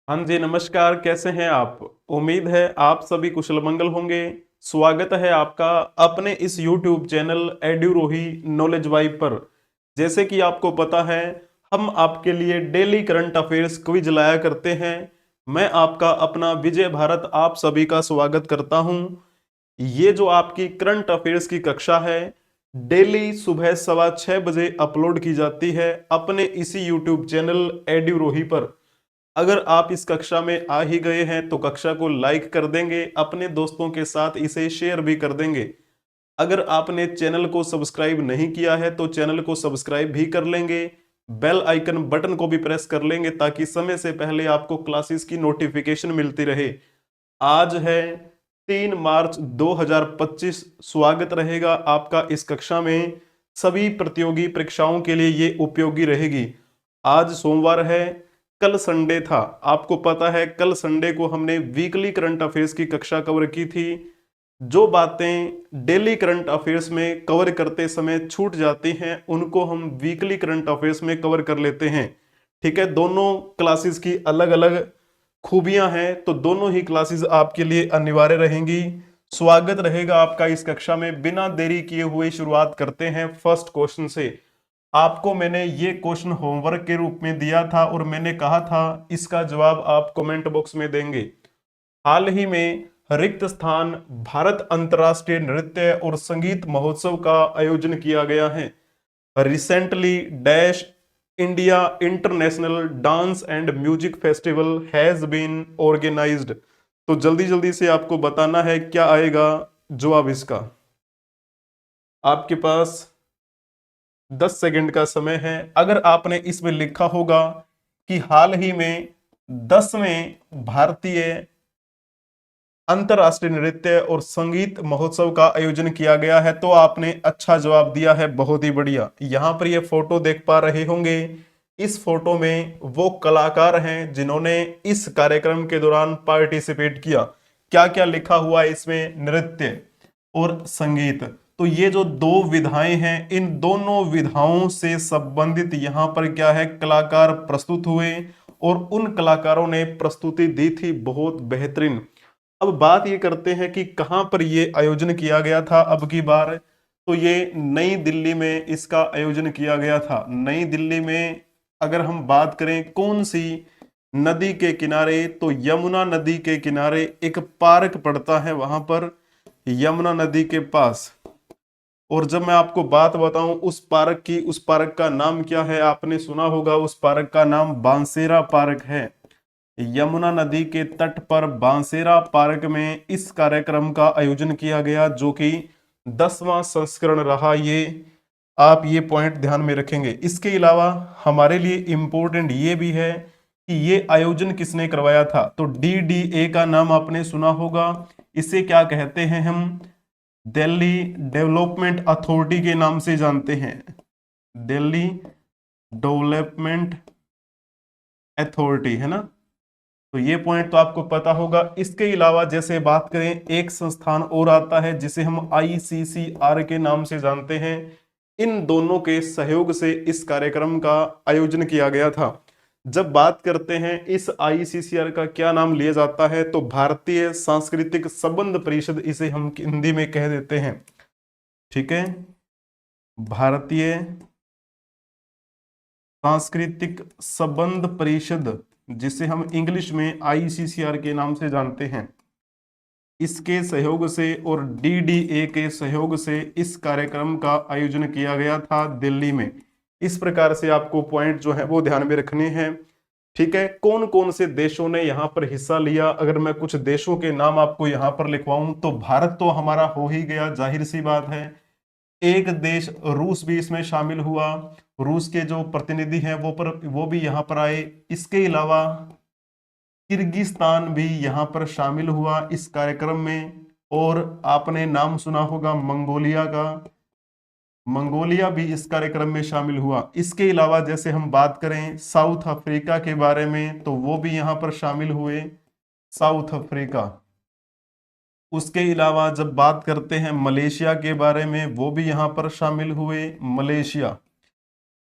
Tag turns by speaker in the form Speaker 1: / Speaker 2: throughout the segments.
Speaker 1: हाँ जी, नमस्कार। कैसे हैं आप? उम्मीद है आप सभी कुशल मंगल होंगे। स्वागत है आपका अपने इस YouTube चैनल एड्यूरोही नॉलेज वाइब पर। जैसे कि आपको पता है, हम आपके लिए डेली करंट अफेयर्स क्विज लाया करते हैं। मैं आपका अपना विजय भारत आप सभी का स्वागत करता हूं। ये जो आपकी करंट अफेयर्स की कक्षा है, डेली सुबह 6:15 बजे अपलोड की जाती है अपने इसी यूट्यूब चैनल एड्यूरोही पर। अगर आप इस कक्षा में आ ही गए हैं तो कक्षा को लाइक कर देंगे, अपने दोस्तों के साथ इसे शेयर भी कर देंगे। अगर आपने चैनल को सब्सक्राइब नहीं किया है तो चैनल को सब्सक्राइब भी कर लेंगे। बेल आइकन बटन को भी प्रेस कर लेंगे ताकि समय से पहले आपको क्लासेस की नोटिफिकेशन मिलती रहे। आज है 3 मार्च 2025। स्वागत रहेगा आपका इस कक्षा में। सभी प्रतियोगी परीक्षाओं के लिए ये उपयोगी रहेगी। आज सोमवार है, कल संडे था। आपको पता है कल संडे को हमने वीकली करंट अफेयर्स की कक्षा कवर की थी। जो बातें डेली करंट अफेयर्स में कवर करते समय छूट जाती हैं उनको हम वीकली करंट अफेयर्स में कवर कर लेते हैं। ठीक है, दोनों क्लासेस की अलग अलग खूबियां हैं तो दोनों ही क्लासेस आपके लिए अनिवार्य रहेंगी। स्वागत रहेगा आपका इस कक्षा में। बिना देरी किए हुए शुरुआत करते हैं फर्स्ट क्वेश्चन से। आपको मैंने ये क्वेश्चन होमवर्क के रूप में दिया था और मैंने कहा था इसका जवाब आप कमेंट बॉक्स में देंगे। हाल ही में रिक्त स्थान भारत अंतर्राष्ट्रीय नृत्य और संगीत महोत्सव का आयोजन किया गया है। Recently dash India international dance and music festival has been organised. तो जल्दी जल्दी से आपको बताना है क्या आएगा जवाब इसका। आपके पास 10 सेकंड का समय है। अगर आपने इसमें लिखा होगा कि हाल ही में 10वें भारतीय अंतरराष्ट्रीय नृत्य और संगीत महोत्सव का आयोजन किया गया है तो आपने अच्छा जवाब दिया है, बहुत ही बढ़िया। यहां पर ये फोटो देख पा रहे होंगे। इस फोटो में वो कलाकार हैं जिन्होंने इस कार्यक्रम के दौरान पार्टिसिपेट किया। क्या क्या लिखा हुआ है इसमें? नृत्य और संगीत। तो ये जो दो विधाएं हैं, इन दोनों विधाओं से संबंधित यहां पर क्या है, कलाकार प्रस्तुत हुए और उन कलाकारों ने प्रस्तुति दी थी बहुत बेहतरीन। अब बात ये करते हैं कि कहां पर ये आयोजन किया गया था अब की बार। तो ये नई दिल्ली में इसका आयोजन किया गया था। नई दिल्ली में अगर हम बात करें कौन सी नदी के किनारे, तो यमुना नदी के किनारे एक पार्क पड़ता है वहां पर, यमुना नदी के पास। और जब मैं आपको बात बताऊं उस पार्क की, उस पार्क का नाम क्या है? आपने सुना होगा उस पार्क का नाम बांसेरा पार्क है। यमुना नदी के तट पर बांसेरा पार्क में इस कार्यक्रम का आयोजन किया गया जो कि 10वां संस्करण रहा। ये आप ये पॉइंट ध्यान में रखेंगे। इसके अलावा हमारे लिए इंपॉर्टेंट ये भी है कि ये आयोजन किसने करवाया था। तो DDA का नाम आपने सुना होगा। इसे क्या कहते हैं हम? दिल्ली डेवलपमेंट अथॉरिटी के नाम से जानते हैं। दिल्ली डेवलपमेंट अथॉरिटी, है ना। तो ये पॉइंट तो आपको पता होगा। इसके अलावा जैसे बात करें, एक संस्थान और आता है जिसे हम ICCR के नाम से जानते हैं। इन दोनों के सहयोग से इस कार्यक्रम का आयोजन किया गया था। जब बात करते हैं इस ICCR का क्या नाम लिया जाता है, तो भारतीय सांस्कृतिक संबंध परिषद इसे हम हिंदी में कह देते हैं। ठीक है, भारतीय सांस्कृतिक संबंध परिषद, जिसे हम इंग्लिश में ICCR के नाम से जानते हैं। इसके सहयोग से और DDA के सहयोग से इस कार्यक्रम का आयोजन किया गया था दिल्ली में। इस प्रकार से आपको पॉइंट जो है वो ध्यान में रखने हैं। ठीक है, कौन कौन से देशों ने यहाँ पर हिस्सा लिया? अगर मैं कुछ देशों के नाम आपको यहाँ पर लिखवाऊं तो भारत तो हमारा हो ही गया, जाहिर सी बात है। एक देश रूस भी इसमें शामिल हुआ। रूस के जो प्रतिनिधि हैं वो भी यहाँ पर आए। इसके अलावा किर्गिस्तान भी यहाँ पर शामिल हुआ इस कार्यक्रम में। और आपने नाम सुना होगा मंगोलिया का, मंगोलिया भी इस कार्यक्रम में शामिल हुआ। इसके अलावा जैसे हम बात करें साउथ अफ्रीका के बारे में, तो वो भी यहाँ पर शामिल हुए, साउथ अफ्रीका। उसके अलावा जब बात करते हैं मलेशिया के बारे में, वो भी यहाँ पर शामिल हुए, मलेशिया।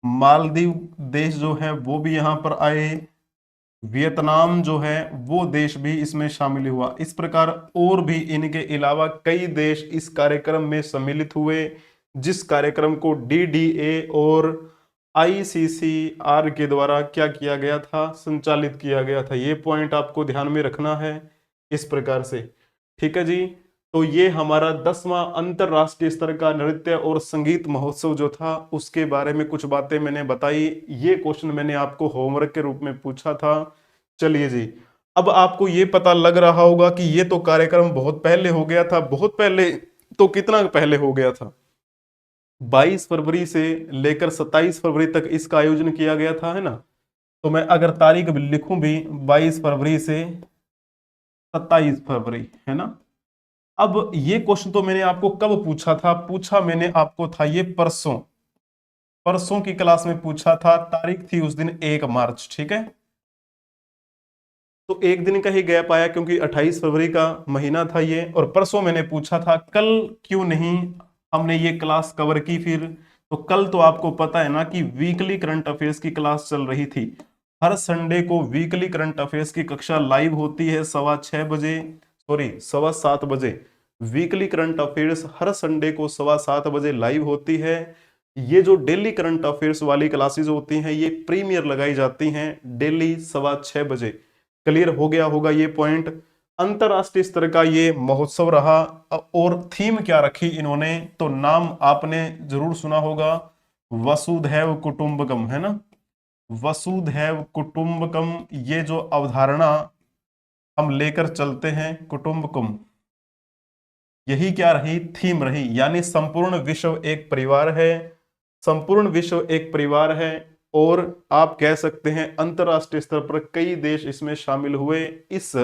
Speaker 1: मालदीव देश जो है वो भी यहाँ पर आए। वियतनाम जो है वो देश भी इसमें शामिल हुआ। इस प्रकार और भी इनके अलावा कई देश इस कार्यक्रम में सम्मिलित हुए, जिस कार्यक्रम को डीडीए और आईसीसीआर के द्वारा क्या किया गया था, संचालित किया गया था। ये पॉइंट आपको ध्यान में रखना है इस प्रकार से। ठीक है जी। तो ये हमारा 10वां अंतरराष्ट्रीय स्तर का नृत्य और संगीत महोत्सव जो था उसके बारे में कुछ बातें मैंने बताई। ये क्वेश्चन मैंने आपको होमवर्क के रूप में पूछा था। चलिए जी, अब आपको ये पता लग रहा होगा कि ये तो कार्यक्रम बहुत पहले हो गया था। बहुत पहले तो कितना पहले हो गया था? 22 फरवरी से लेकर 27 फरवरी तक इसका आयोजन किया गया था, है ना। तो मैं अगर तारीख भी लिखूं भी, 22 फरवरी से 27 फरवरी, है ना। अब ये क्वेश्चन तो मैंने आपको कब पूछा था? पूछा मैंने आपको था ये परसों, परसों की क्लास में पूछा था। तारीख थी उस दिन 1 मार्च, ठीक है। तो एक दिन का ही गैप आया क्योंकि 28 फरवरी का महीना था ये, और परसों मैंने पूछा था। कल क्यों नहीं हमने ये क्लास कवर की फिर? तो कल तो आपको पता है ना कि वीकली करंट अफेयर्स की क्लास चल रही थी। हर संडे को वीकली करंट अफेयर्स की कक्षा लाइव होती है 6:15 बजे, सॉरी 7:15 बजे। वीकली करंट अफेयर्स हर संडे को 7:15 बजे लाइव होती है। ये जो डेली करंट अफेयर्स वाली क्लासेस होती हैं ये प्रीमियर लगाई जाती हैं डेली 6:15 बजे। क्लियर हो गया होगा ये पॉइंट। अंतरराष्ट्रीय स्तर का ये महोत्सव रहा। और थीम क्या रखी इन्होंने? तो नाम आपने जरूर सुना होगा, वसुधैव कुटुंबकम, है ना। वसुधैव कुटुंबकम, ये जो अवधारणा हम लेकर चलते हैं, कुटुंबकम, यही क्या रही? थीम रही। यानी संपूर्ण विश्व एक परिवार है, संपूर्ण विश्व एक परिवार है। और आप कह सकते हैं अंतरराष्ट्रीय स्तर पर कई देश इसमें शामिल हुए। इस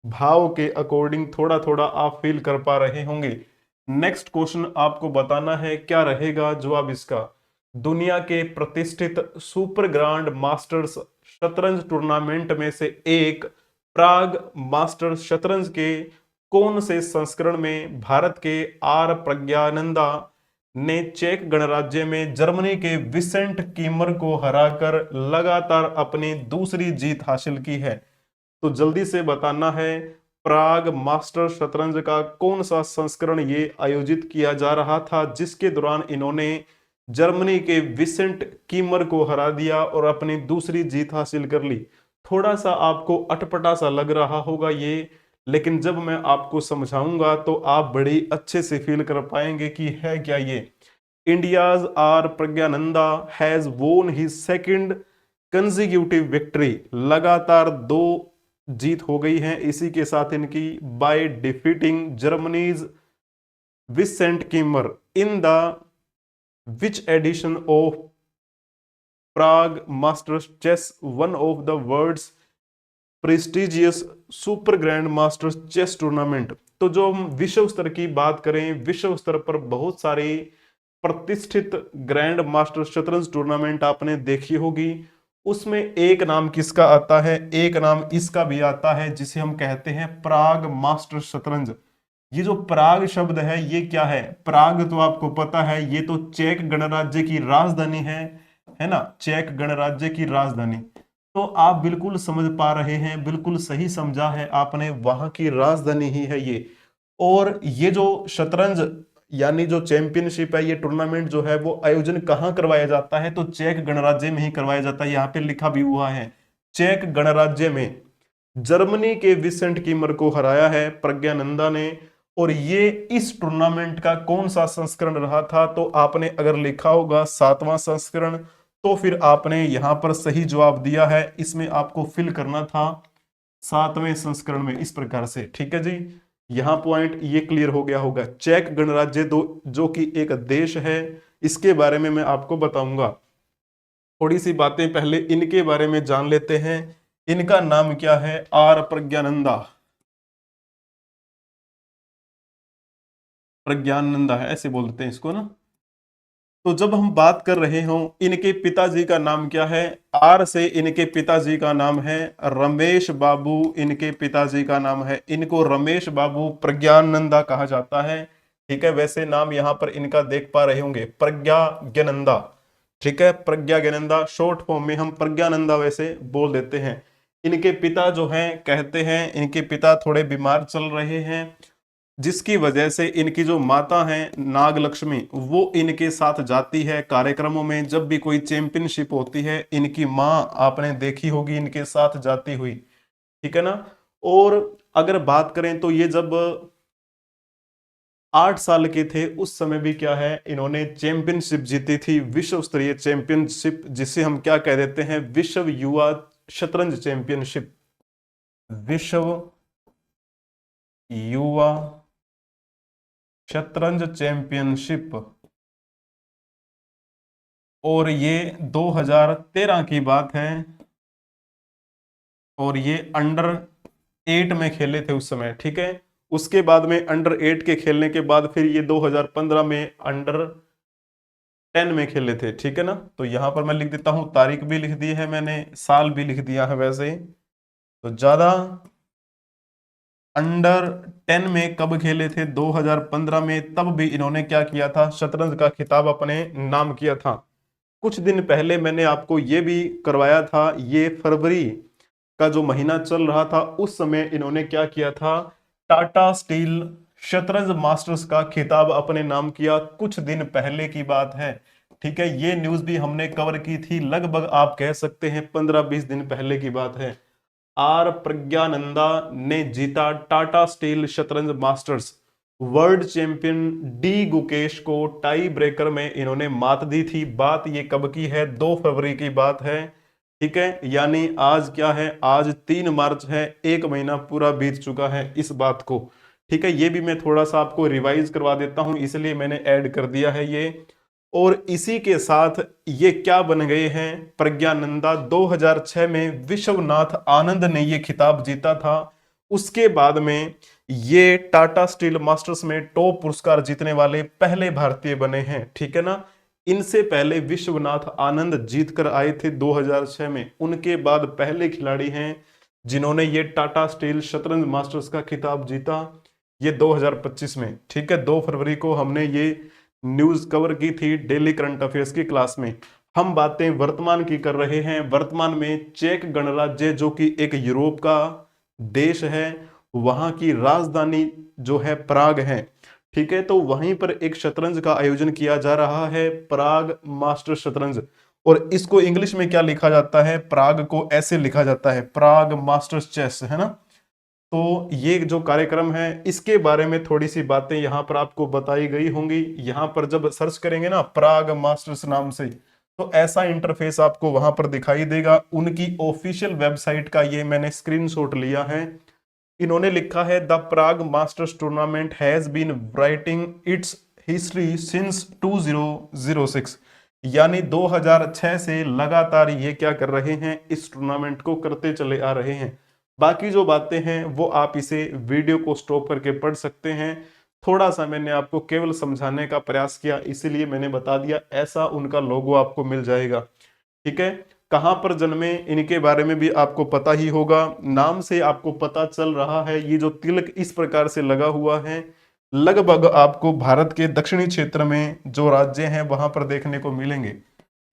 Speaker 1: भाव के अकॉर्डिंग थोड़ा थोड़ा आप फील कर पा रहे होंगे। नेक्स्ट क्वेश्चन आपको बताना है क्या रहेगा जवाब इसका। दुनिया के प्रतिष्ठित सुपर ग्रांड मास्टर्स शतरंज टूर्नामेंट में से एक प्राग मास्टर्स शतरंज के कौन से संस्करण में भारत के आर प्रज्ञानंदा ने चेक गणराज्य में जर्मनी के विसेंट कीमर को हराकर लगातार अपनी दूसरी जीत हासिल की है? तो जल्दी से बताना है, प्राग मास्टर शतरंज का कौन सा संस्करण ये आयोजित किया जा रहा था जिसके दौरान इन्होंने जर्मनी के विसेंट कीमर को हरा दिया और अपनी दूसरी जीत हासिल कर ली। थोड़ा सा आपको अटपटा सा लग रहा होगा ये, लेकिन जब मैं आपको समझाऊंगा तो आप बड़ी अच्छे से फील कर पाएंगे कि है क्या ये। India's R Praggnanandhaa has won his second consecutive victory, लगातार 2 जीत हो गई हैं इसी के साथ इनकी, by defeating Germany's Vincent Keymer in the which edition of Prague Masters chess, one of the world's prestigious super grand masters chess tournament. तो जो हम विश्व स्तर की बात करें, विश्व स्तर पर बहुत सारी प्रतिष्ठित ग्रैंड मास्टर शतरंज टूर्नामेंट आपने देखी होगी। उसमें एक नाम किसका आता है? एक नाम इसका भी आता है जिसे हम कहते हैं प्राग मास्टर शतरंज। ये जो प्राग शब्द है ये क्या है? प्राग तो आपको पता है ये तो चेक गणराज्य की राजधानी है ना, चेक गणराज्य की राजधानी। तो आप बिल्कुल समझ पा रहे हैं, बिल्कुल सही समझा है आपने, वहां की राजधानी ही है ये। और ये जो शतरंज यानी जो चैंपियनशिप है, ये टूर्नामेंट जो है वो आयोजन कहाँ करवाया जाता है? तो चेक गणराज्य में ही करवाया जाता है। यहाँ पे लिखा भी हुआ है चेक गणराज्य में। जर्मनी के विसेंट कीमर को हराया है प्रज्ञानंदा ने। और ये इस टूर्नामेंट का कौन सा संस्करण रहा था? तो आपने अगर लिखा होगा 7वां संस्करण, तो फिर आपने यहां पर सही जवाब दिया है। इसमें आपको फिल करना था 7वें संस्करण में, इस प्रकार से। ठीक है जी, यहां पॉइंट ये क्लियर हो गया होगा। चेक गणराज्य दो जो कि एक देश है, इसके बारे में मैं आपको बताऊंगा। थोड़ी सी बातें पहले इनके बारे में जान लेते हैं। इनका नाम क्या है? आर प्रज्ञानंदा, प्रज्ञानंदा है ऐसे बोलते हैं इसको ना। तो जब हम बात कर रहे हो, इनके पिताजी का नाम क्या है? आर से इनके पिताजी का नाम है रमेश बाबू। इनके पिताजी का नाम है, इनको रमेश बाबू प्रज्ञानंदा कहा जाता है। ठीक है, वैसे नाम यहां पर इनका देख पा रहे होंगे, प्रज्ञा ज्ञानंदा। ठीक है, प्रज्ञा ज्ञानंदा, शॉर्ट फॉर्म में हम प्रज्ञानंदा वैसे बोल देते हैं। इनके पिता जो हैं, कहते हैं इनके पिता थोड़े बीमार चल रहे हैं, जिसकी वजह से इनकी जो माता हैं नाग लक्ष्मी, वो इनके साथ जाती है कार्यक्रमों में। जब भी कोई चैंपियनशिप होती है, इनकी माँ आपने देखी होगी इनके साथ जाती हुई, ठीक है ना। और अगर बात करें तो ये जब 8 साल के थे उस समय भी क्या है, इन्होंने चैंपियनशिप जीती थी, विश्व स्तरीय चैंपियनशिप, जिसे हम क्या कह देते हैं, विश्व युवा शतरंज चैंपियनशिप, विश्व युवा शतरंज चैंपियनशिप। और ये 2013 की बात है, और ये अंडर 8 में खेले थे उस समय, ठीक है। उसके बाद में अंडर 8 के खेलने के बाद फिर ये 2015 में अंडर 10 में खेले थे, ठीक है ना। तो यहां पर मैं लिख देता हूं, तारीख भी लिख दी है मैंने, साल भी लिख दिया है वैसे। तो ज्यादा अंडर 10 में कब खेले थे, 2015 में। तब भी इन्होंने क्या किया था, शतरंज का खिताब अपने नाम किया था। कुछ दिन पहले मैंने आपको ये भी करवाया था, ये फरवरी का जो महीना चल रहा था उस समय इन्होंने क्या किया था, टाटा स्टील शतरंज मास्टर्स का खिताब अपने नाम किया। कुछ दिन पहले की बात है, ठीक है। ये न्यूज भी हमने कवर की थी, लगभग आप कह सकते हैं 15-20 दिन पहले की बात है। आर प्रज्ञानंदा ने जीता टाटा स्टील शतरंज masters. World champion D Gukesh को टाई ब्रेकर में इन्होंने मात दी थी। बात ये कब की है, 2 फरवरी की बात है, ठीक है। यानी आज क्या है, आज 3 मार्च है, 1 महीना पूरा बीत चुका है इस बात को, ठीक है। ये भी मैं थोड़ा सा आपको रिवाइज करवा देता हूं, इसलिए मैंने ऐड कर दिया है ये। और इसी के साथ ये क्या बन गए हैं, प्रज्ञानंदा 2006 में विश्वनाथ आनंद ने ये खिताब जीता था। उसके बाद में ये टाटा स्टील मास्टर्स में टॉप पुरस्कार जीतने वाले पहले भारतीय बने हैं, ठीक है ना। इनसे पहले विश्वनाथ आनंद जीत कर आए थे 2006 में, उनके बाद पहले खिलाड़ी हैं जिन्होंने ये टाटा स्टील शतरंज मास्टर्स का खिताब जीता, ये 2025 में, ठीक है। 2 फरवरी को हमने ये न्यूज कवर की थी डेली करंट अफेयर्स की क्लास में। हम बातें वर्तमान की कर रहे हैं। वर्तमान में चेक गणराज्य, जो कि एक यूरोप का देश है, वहां की राजधानी जो है प्राग है, ठीक है। तो वहीं पर एक शतरंज का आयोजन किया जा रहा है, प्राग मास्टर शतरंज। और इसको इंग्लिश में क्या लिखा जाता है, प्राग को ऐसे लिखा जाता है, प्राग मास्टर्स चेस, है ना। तो ये जो कार्यक्रम है, इसके बारे में थोड़ी सी बातें यहाँ पर आपको बताई गई होंगी। यहाँ पर जब सर्च करेंगे ना प्राग मास्टर्स नाम से, तो ऐसा इंटरफेस आपको वहां पर दिखाई देगा। उनकी ऑफिशियल वेबसाइट का ये मैंने स्क्रीनशॉट लिया है। इन्होंने लिखा है, the Prague Masters tournament has been writing its history since 2006, यानी 2006 से लगातार ये क्या कर रहे हैं, इस टूर्नामेंट को करते चले आ रहे हैं। बाकी जो बातें हैं वो आप इसे वीडियो को स्टॉप करके पढ़ सकते हैं। थोड़ा सा मैंने आपको केवल समझाने का प्रयास किया, इसीलिए मैंने बता दिया। ऐसा उनका लोगो आपको मिल जाएगा, ठीक है। कहां पर जन्मे इनके बारे में भी आपको पता ही होगा, नाम से आपको पता चल रहा है। ये जो तिलक इस प्रकार से लगा हुआ है, लगभग आपको भारत के दक्षिणी क्षेत्र में जो राज्य हैं वहां पर देखने को मिलेंगे,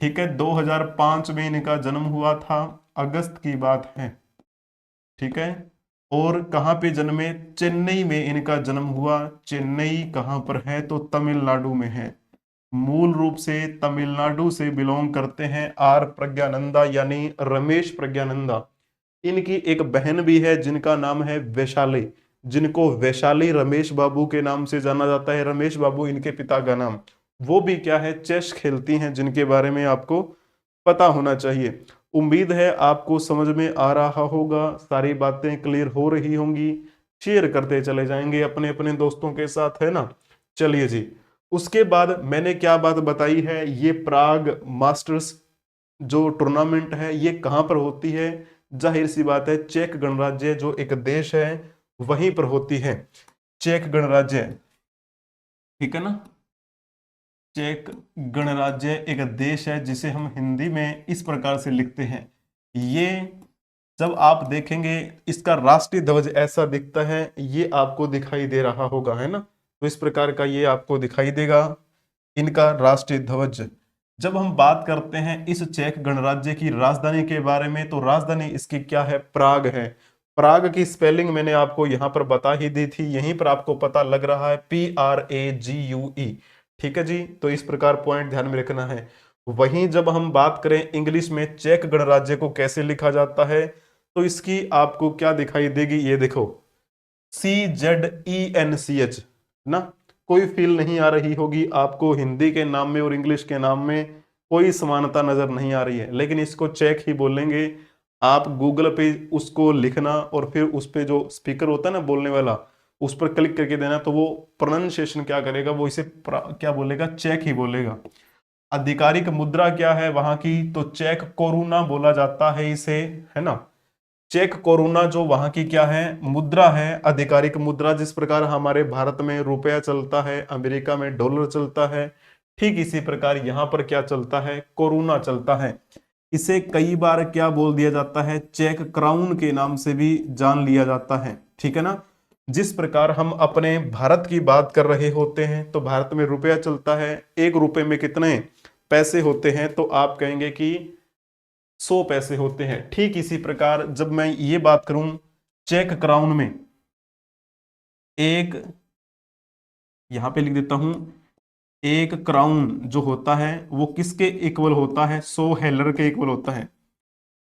Speaker 1: ठीक है। 2005 में इनका जन्म हुआ था, अगस्त की बात है, ठीक है। और कहाँ पे जन्मे, चेन्नई में इनका जन्म हुआ। चेन्नई कहाँ पर है, तो तमिलनाडु में है। मूल रूप से तमिलनाडु से बिलोंग करते हैं आर प्रज्ञानंदा, यानी रमेश प्रज्ञानंदा। इनकी एक बहन भी है जिनका नाम है वैशाली, जिनको वैशाली रमेश बाबू के नाम से जाना जाता है। रमेश बाबू इनके पिता का नाम। वो भी क्या है, चेस खेलती हैं, जिनके बारे में आपको पता होना चाहिए। उम्मीद है आपको समझ में आ रहा होगा, सारी बातें क्लियर हो रही होंगी। शेयर करते चले जाएंगे अपने अपने दोस्तों के साथ, है ना। चलिए जी, उसके बाद मैंने क्या बात बताई है, ये प्राग मास्टर्स जो टूर्नामेंट है ये कहां पर होती है, जाहिर सी बात है चेक गणराज्य जो एक देश है वहीं पर होती है। चेक गणराज्य, ठीक है ना। चेक गणराज्य एक देश है जिसे हम हिंदी में इस प्रकार से लिखते हैं। ये जब आप देखेंगे, इसका राष्ट्रीय ध्वज ऐसा दिखता है, ये आपको दिखाई दे रहा होगा, है ना। तो इस प्रकार का ये आपको दिखाई देगा, इनका राष्ट्रीय ध्वज। जब हम बात करते हैं इस चेक गणराज्य की राजधानी के बारे में, तो राजधानी इसकी क्या है? प्राग है। प्राग की स्पेलिंग मैंने आपको यहां पर बता ही दी थी, यहीं पर आपको पता लग रहा है, PRAGUE। ठीक है जी, तो इस प्रकार पॉइंट ध्यान में रखना है। वहीं जब हम बात करें इंग्लिश में चेक गणराज्य को कैसे लिखा जाता है, तो इसकी आपको क्या दिखाई देगी, ये देखो, CZENCH ना। कोई फील नहीं आ रही होगी आपको, हिंदी के नाम में और इंग्लिश के नाम में कोई समानता नजर नहीं आ रही है, लेकिन इसको चेक ही बोलेंगे। आप गूगल पे उसको लिखना और फिर उस पे जो स्पीकर होता है ना बोलने वाला, उस पर क्लिक करके देना, तो वो प्रोनाउंसिएशन क्या करेगा, वो इसे क्या बोलेगा? चेक ही बोलेगा। आधिकारिक मुद्रा क्या है वहां की? तो चेक कोरोना बोला जाता है इसे, है ना। चेक कोरोना जो वहां की क्या है? मुद्रा है, आधिकारिक मुद्रा। जिस प्रकार हमारे भारत में रुपया चलता है, अमेरिका में डॉलर चलता है, ठीक इसी प्रकार यहां पर क्या चलता है? कोरोना चलता है। इसे कई बार क्या बोल दिया जाता है? चेक क्राउन के नाम से भी जान लिया जाता है, ठीक है ना। जिस प्रकार हम अपने भारत की बात कर रहे होते हैं, तो भारत में रुपया चलता है, 1 रुपए में कितने पैसे होते हैं? तो आप कहेंगे कि 100 पैसे होते हैं। ठीक इसी प्रकार जब मैं ये बात करूं चेक क्राउन में, एक, यहां पे लिख देता हूं, एक क्राउन जो होता है वो किसके इक्वल होता है? 100 हेलर के इक्वल होता है,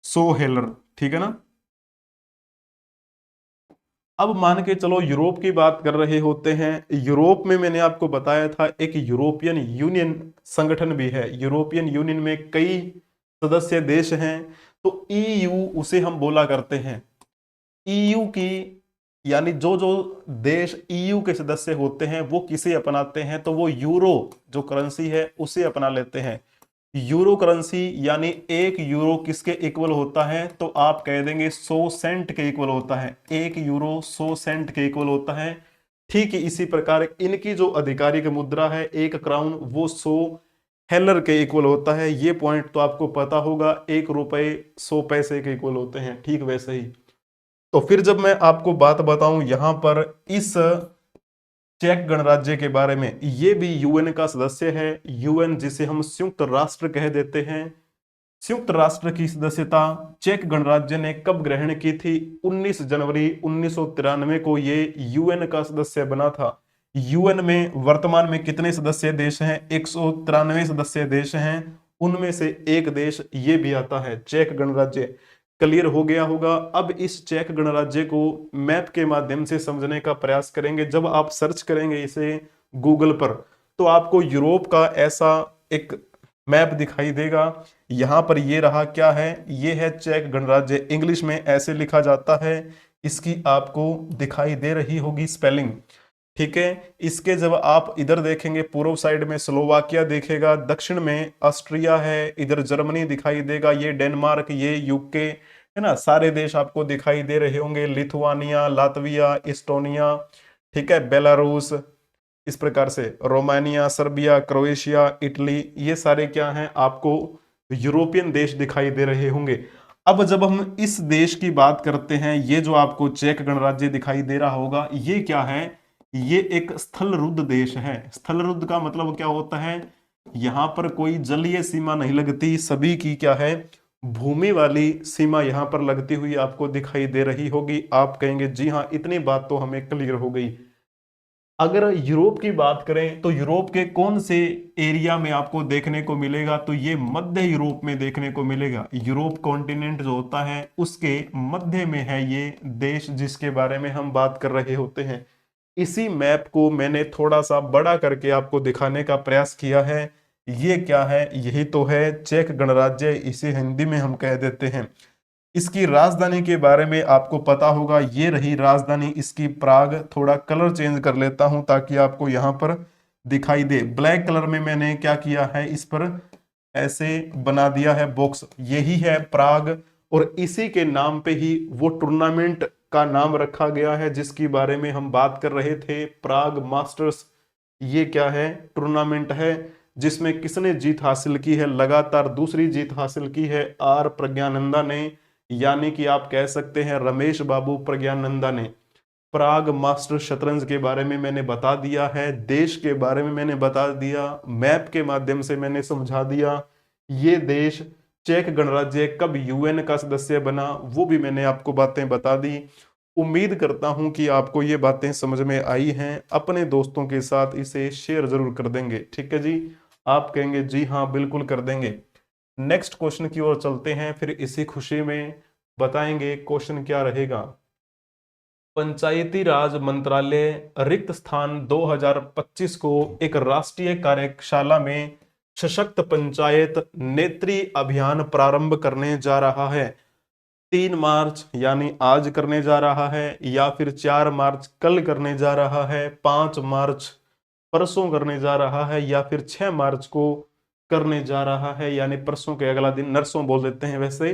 Speaker 1: 100 हेलर, ठीक है ना। अब मान के चलो यूरोप की बात कर रहे होते हैं। यूरोप में मैंने आपको बताया था एक यूरोपियन यूनियन संगठन भी है। यूरोपियन यूनियन में कई सदस्य देश हैं, तो ईयू उसे हम बोला करते हैं। ईयू की, यानी जो जो देश ईयू के सदस्य होते हैं वो किसे अपनाते हैं? तो वो यूरो जो करेंसी है उसे अपना लेते हैं। यूरो करेंसी यानी 1 यूरो किसके इक्वल होता है? तो आप कह देंगे 100 सेंट के इक्वल होता है। 1 यूरो 100 सेंट के इक्वल होता है। ठीक इसी प्रकार इनकी जो आधिकारिक मुद्रा है, एक क्राउन, वो 100 हेलर के इक्वल होता है। ये पॉइंट तो आपको पता होगा, 1 रुपए 100 पैसे के इक्वल होते हैं, ठीक वैसे ही। तो फिर जब मैं आपको बात बताऊं यहां पर इस चेक गणराज्य के बारे में, ये भी यूएन का सदस्य है। यूएन जिसे हम संयुक्त राष्ट्र कह देते हैं। संयुक्त राष्ट्र की सदस्यता चेक गणराज्य ने कब ग्रहण की थी? 19 जनवरी 1993 को ये यूएन का सदस्य बना था। यूएन में वर्तमान में कितने सदस्य देश हैं? 193 सदस्य देश हैं। उनमें से एक देश ये भी आता है, चेक गणराज्य। क्लियर हो गया होगा। अब इस चेक गणराज्य को मैप के माध्यम से समझने का प्रयास करेंगे। जब आप सर्च करेंगे इसे गूगल पर, तो आपको यूरोप का ऐसा एक मैप दिखाई देगा। यहां पर ये रहा, क्या है? ये है चेक गणराज्य, इंग्लिश में ऐसे लिखा जाता है। इसकी आपको दिखाई दे रही होगी स्पेलिंग, ठीक है। इसके जब आप इधर देखेंगे, पूर्व साइड में स्लोवाकिया दिखेगा, दक्षिण में ऑस्ट्रिया है, इधर जर्मनी दिखाई देगा, ये डेनमार्क, ये यूके, है ना। सारे देश आपको दिखाई दे रहे होंगे, लिथुआनिया, लातविया, इस्टोनिया, ठीक है, बेलारूस, इस प्रकार से रोमानिया, सर्बिया, क्रोएशिया, इटली, ये सारे क्या हैं? आपको यूरोपियन देश दिखाई दे रहे होंगे। अब जब हम इस देश की बात करते हैं, ये जो आपको चेक गणराज्य दिखाई दे रहा होगा, ये क्या है? ये एक स्थलरुद्ध देश है। स्थलरुद्ध का मतलब क्या होता है? यहां पर कोई जलीय सीमा नहीं लगती, सभी की क्या है? भूमि वाली सीमा यहां पर लगती हुई आपको दिखाई दे रही होगी। आप कहेंगे जी हाँ, इतनी बात तो हमें क्लियर हो गई। अगर यूरोप की बात करें, तो यूरोप के कौन से एरिया में आपको देखने को मिलेगा? तो ये मध्य यूरोप में देखने को मिलेगा। यूरोप कॉन्टिनेंट जो होता है उसके मध्य में है ये देश जिसके बारे में हम बात कर रहे होते हैं। इसी मैप को मैंने थोड़ा सा बड़ा करके आपको दिखाने का प्रयास किया है। ये क्या है? यही तो है चेक गणराज्य, इसे हिंदी में हम कह देते हैं। इसकी राजधानी के बारे में आपको पता होगा, ये रही राजधानी इसकी, प्राग। थोड़ा कलर चेंज कर लेता हूं ताकि आपको यहां पर दिखाई दे। ब्लैक कलर में मैंने क्या किया है, इस पर ऐसे बना दिया है बॉक्स, यही है प्राग। और इसी के नाम पे ही वो टूर्नामेंट का नाम रखा गया है जिसके बारे में हम बात कर रहे थे, प्राग मास्टर्स। ये क्या है? टूर्नामेंट है जिसमें किसने जीत हासिल की है? लगातार दूसरी जीत हासिल की है आर प्रज्ञानंदा ने, यानी कि आप कह सकते हैं रमेश बाबू प्रज्ञानंदा ने। प्राग मास्टर शतरंज के बारे में मैंने बता दिया है, देश के बारे में मैंने बता दिया, मैप के माध्यम से मैंने समझा दिया। ये देश चेक गणराज्य कब यूएन का सदस्य बना वो भी मैंने आपको बातें बता दी। उम्मीद करता हूं कि आपको ये बातें समझ में आई हैं। अपने दोस्तों के साथ इसे शेयर जरूर कर देंगे, ठीक है जी। आप कहेंगे जी हाँ बिल्कुल कर देंगे। नेक्स्ट क्वेश्चन की ओर चलते हैं, फिर इसी खुशी में बताएंगे क्वेश्चन क्या रहेगा। पंचायती राज मंत्रालय रिक्त स्थान 2025 को एक राष्ट्रीय कार्यशाला में सशक्त पंचायत नेत्री अभियान प्रारंभ करने जा रहा है। 3 मार्च यानी आज करने जा रहा है, या फिर 4 मार्च कल करने जा रहा है, 5 मार्च परसों करने जा रहा है, या फिर 6 मार्च को करने जा रहा है, यानी परसों के अगला दिन, नरसों बोल देते हैं वैसे।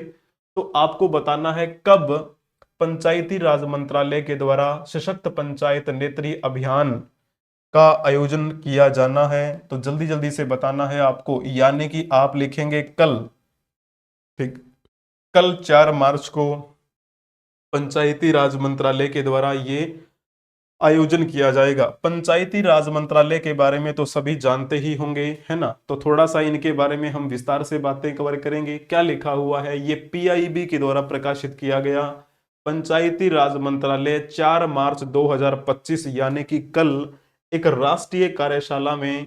Speaker 1: तो आपको बताना है कब पंचायती राज मंत्रालय के द्वारा सशक्त पंचायत नेत्री अभियान का आयोजन किया जाना है। तो जल्दी जल्दी से बताना है आपको, यानी कि आप लिखेंगे कल, ठीक, कल 4 मार्च को पंचायती राज मंत्रालय के द्वारा ये आयोजन किया जाएगा। पंचायती राज मंत्रालय के बारे में तो सभी जानते ही होंगे, है ना। तो थोड़ा सा इनके बारे में हम विस्तार से बातें कवर करेंगे। क्या लिखा हुआ है, ये पीआईबी के द्वारा प्रकाशित किया गया पंचायती राज मंत्रालय 4 मार्च 2025 यानी कि कल एक राष्ट्रीय कार्यशाला में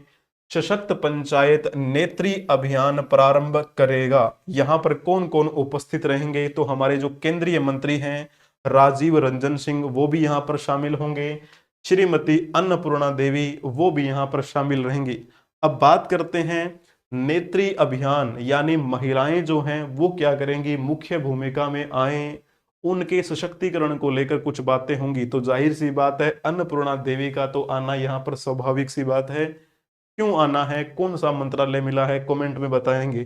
Speaker 1: सशक्त पंचायत नेत्री अभियान प्रारंभ करेगा। यहाँ पर कौन कौन उपस्थित रहेंगे, तो हमारे जो केंद्रीय मंत्री हैं राजीव रंजन सिंह वो भी यहाँ पर शामिल होंगे, श्रीमती अन्नपूर्णा देवी वो भी यहाँ पर शामिल रहेंगी। अब बात करते हैं नेत्री अभियान, यानी महिलाएं जो हैं वो क्या करेंगी, मुख्य भूमिका में आए, उनके सशक्तिकरण को लेकर कुछ बातें होंगी। तो जाहिर सी बात है अन्नपूर्णा देवी का तो आना यहाँ पर स्वाभाविक सी बात है। क्यों आना है, कौन सा मंत्रालय मिला है, कमेंट में बताएंगे,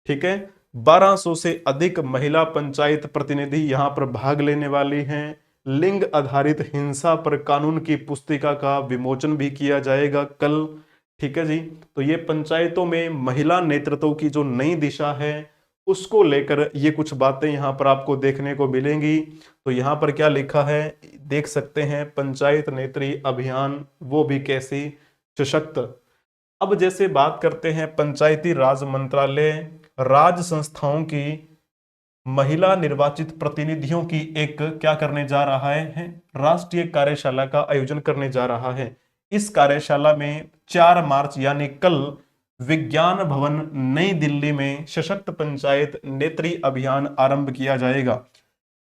Speaker 1: ठीक है। 1200 से अधिक महिला पंचायत प्रतिनिधि यहां पर भाग लेने वाली हैं। लिंग आधारित हिंसा पर कानून की पुस्तिका का विमोचन भी किया जाएगा कल, ठीक है जी। तो ये पंचायतों में महिला नेतृत्व की जो नई दिशा है उसको लेकर ये कुछ बातें यहां पर आपको देखने को मिलेंगी। तो यहां पर क्या लिखा है देख सकते हैं, पंचायत नेत्री अभियान वो भी कैसी सशक्त। अब जैसे बात करते हैं पंचायती राज मंत्रालय राज्य संस्थाओं की महिला निर्वाचित प्रतिनिधियों की एक क्या करने जा रहा है, राष्ट्रीय कार्यशाला का आयोजन करने जा रहा है। इस कार्यशाला में 4 मार्च यानी कल विज्ञान भवन नई दिल्ली में सशक्त पंचायत नेत्री अभियान आरंभ किया जाएगा।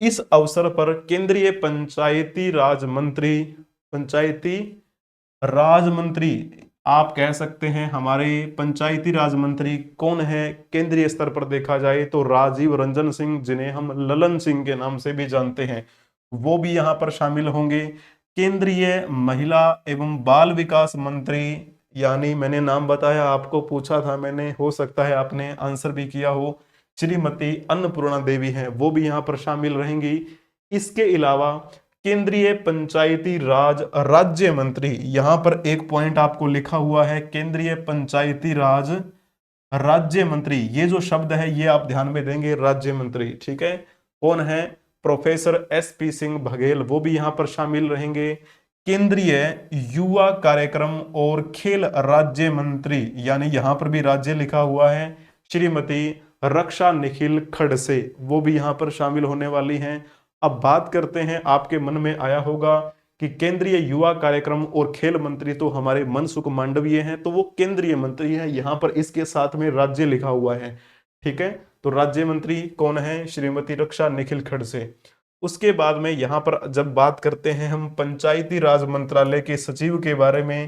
Speaker 1: इस अवसर पर केंद्रीय पंचायती राज मंत्री आप कह सकते हैं, हमारे पंचायती राज मंत्री कौन है केंद्रीय स्तर पर देखा जाए तो राजीव रंजन सिंह, जिन्हें हम ललन सिंह के नाम से भी जानते हैं, वो भी यहां पर शामिल होंगे। केंद्रीय महिला एवं बाल विकास मंत्री, यानी मैंने नाम बताया आपको, पूछा था मैंने, हो सकता है आपने आंसर भी किया हो, श्रीमती अन्नपूर्णा देवी हैं, वो भी यहां पर शामिल रहेंगी। इसके अलावा केंद्रीय पंचायती राज राज्य मंत्री, यहां पर एक पॉइंट आपको लिखा हुआ है केंद्रीय पंचायती राज राज्य मंत्री, ये जो शब्द है ये आप ध्यान में देंगे, राज्य मंत्री, ठीक है। कौन है, प्रोफेसर एसपी सिंह बघेल, वो भी यहां पर शामिल रहेंगे। केंद्रीय युवा कार्यक्रम और खेल राज्य मंत्री, यानी यहां पर भी राज्य लिखा हुआ है, श्रीमती रक्षा निखिल खड़से, वो भी यहां पर शामिल होने वाली हैं। अब बात करते हैं, आपके मन में आया होगा कि केंद्रीय युवा कार्यक्रम और खेल मंत्री तो हमारे मनसुख मांडविय हैं, तो वो केंद्रीय मंत्री हैं, यहां पर इसके साथ में राज्य लिखा हुआ है, ठीक है। तो राज्य मंत्री कौन है, श्रीमती रक्षा निखिल खड़से। उसके बाद में यहां पर जब बात करते हैं हम पंचायती राज मंत्रालय के सचिव के बारे में,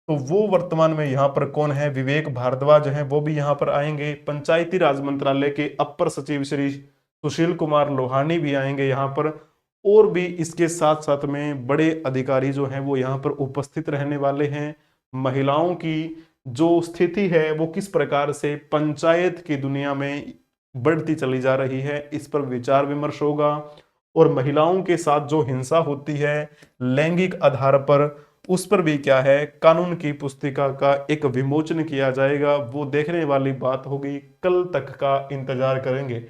Speaker 1: तो वो वर्तमान में यहाँ पर कौन है, विवेक भारद्वाज हैं, वो भी यहाँ पर आएंगे। पंचायती राज मंत्रालय के अपर सचिव श्री सुशील कुमार लोहानी भी आएंगे यहाँ पर, और भी इसके साथ साथ में बड़े अधिकारी जो हैं वो यहाँ पर उपस्थित रहने वाले हैं। महिलाओं की जो स्थिति है वो किस प्रकार से पंचायत की दुनिया में बढ़ती चली जा रही है, इस पर विचार विमर्श होगा। और महिलाओं के साथ जो हिंसा होती है लैंगिक आधार पर, उस पर भी क्या है, कानून की पुस्तिका का एक विमोचन किया जाएगा। वो देखने वाली बात होगी, कल तक का इंतजार करेंगे।